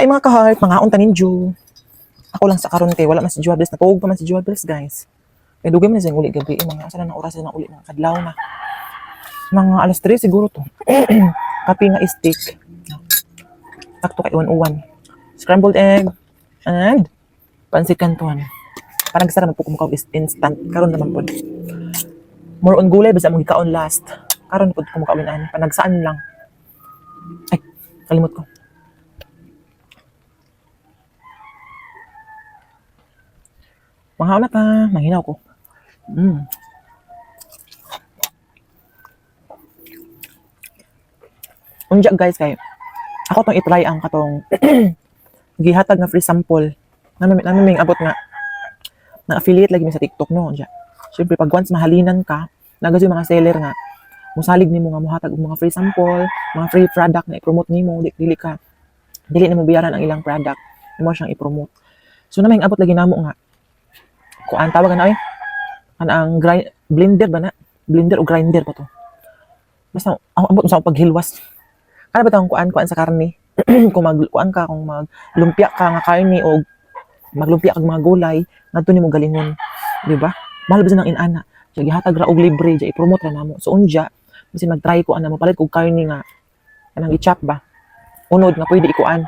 Ay mga ka-heart, mga unta ninyo. Ako lang sa karon kay wala man si Juables, natuog pa man si Juables, guys. Kaya dugay man na siyang uli gabi, mga asa na oras na uli mga kadlaw na. Mga alas 3 siguro to. Kape nga steak. Sakto kay 101. Scrambled egg and pansit canton. Parang sarap po kumukaw is instant. Karon naman po. More on gulay basta mong gikaon last. Karon po kumukawin an panagsaan lang. Ay, kalimot ko. Mga una ka, mahinaw ko. Unja guys kay ako tong i-try ang katong gihatag nga free sample. Namin abot nga na affiliate lagi mi sa TikTok no. Unja. Syempre pag once mahalinan ka, nagasi mga seller nga musalig nimo nga mohatag og mga free sample, mga free product na i-promote nimo, dili nimo bayaran ang ilang product, imo siyang i-promote. So naming abot lagi namo nga kuan tawag na ang blender ba na? Blender o grinder pa to. Basta abot sa paghilwas. Ano ba tawag kuan sa karne? Kung magkuan ka, kung maglumpia ka nga karne o maglumpia kag mga gulay, ngadto nimo galingon, di ba? Mahal ba nang inana? Diya gihatag ra og libre, diya i-promote ra namo. So unja, bisin mag-try ko ana mapalit kog karne nga kanang i-chop ba. Unod nga pwede ikuan.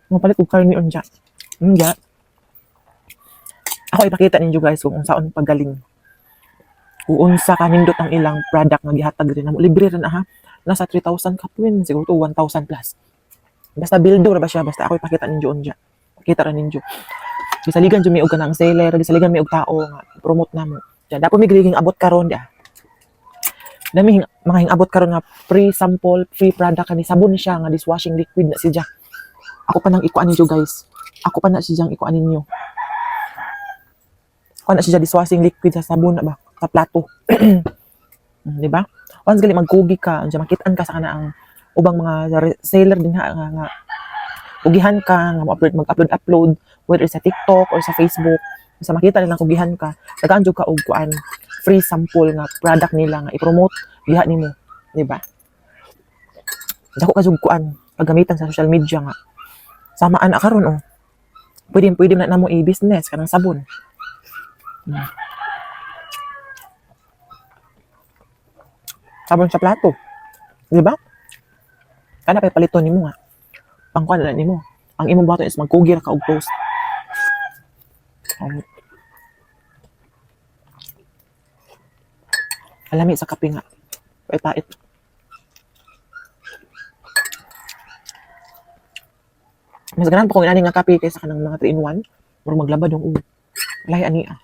Mapalit kog karne unja. Unja. Ako ipakita ninyo guys kung unsaon pagaling. Kung unsa ka nindot ang ilang product nga gihatag rin namo. Libre rin ha. Nasa 3,000 kapwin, siguro to 1,000 plus. Basta builder ba siya, basta ako ipakita ninyo unja. Pakita ra ninyo. Gisaligan jud mi og kanang seller, gisaligan mi og tao nga promote namo. Diyan dapat mi giging abot karon dia. Dami mga hingabot karon nga free sample, free product kani sabon siya nga dishwashing liquid na siya. Ako pa nang ikuan ninyo guys. Ako pa na siyang ikuan ninyo. Kuan na siya dishwashing liquid sa sabon na ba sa plato. Di ba? Once gali magkugi ka, unsa makitaan ka sa kana ang ubang mga seller din ha nga kugihan ka nga mag-upload whether sa TikTok or sa Facebook. Sa makita nilang kugihan ka, dagaan jud ka og kuan free sample nga product nila nga i-promote diha nimo, di ba? Dako ka jud kuan paggamitan sa social media nga. Samaan na karon oh. Pwede na namo i-business kanang sabon. Sabon sa plato. Di ba? Kana pay paliton nimo nga. Pangkuan na nimo. Ang imong bato is magkugir ka og post. Alami sa kape nga. Pait-pait. Mas ganahan pa kung inani nga kape kaysa kanang mga 3-in-1. Murag maglabad yung lahi ani ah.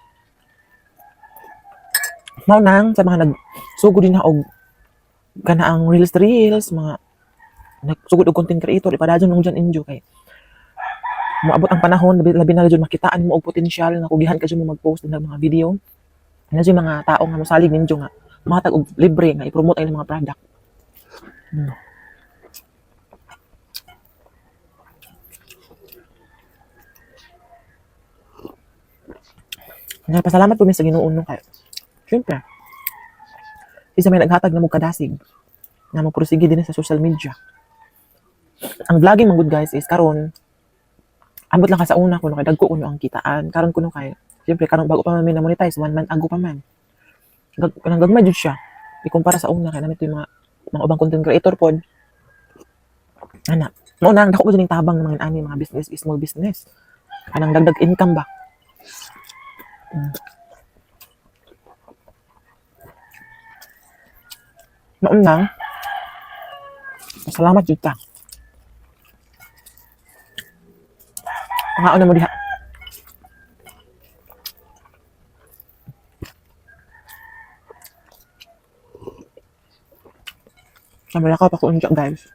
Mao nang sa mga nagsugo din na og kana ang reels, mga nagsugod og content creator ipadadyon nung dyan injo kay moabot ang panahon labi na jud makitaan mo og potensyal nga kugihan ka jud mo mag-post ng mga video. Ana jud mga tao nga mosalig ninyo nga mahatag og libre nga i-promote ang mga product. Pasalamat po mi sa Ginoo no kay. Syempre. Isa may naghatag na mo kadasig na magprosige din sa social media. Ang vlogging mga good guys is karon ambot lang ka sa una kuno kay dagko kuno ang kitaan. Karon kuno kay syempre karon bago pa man na monetize 1 month ago pa man. Kanang gagmay jud siya. Ikumpara sa una kay namit yung mga ubang content creator pod. Ana, mao nang dako ko dining tabang ng mga ani mga business, small business. Kanang dagdag income ba. Maunang, salamat jud ta. Pangaon na mo diha. Namala ka pa ko unja guys.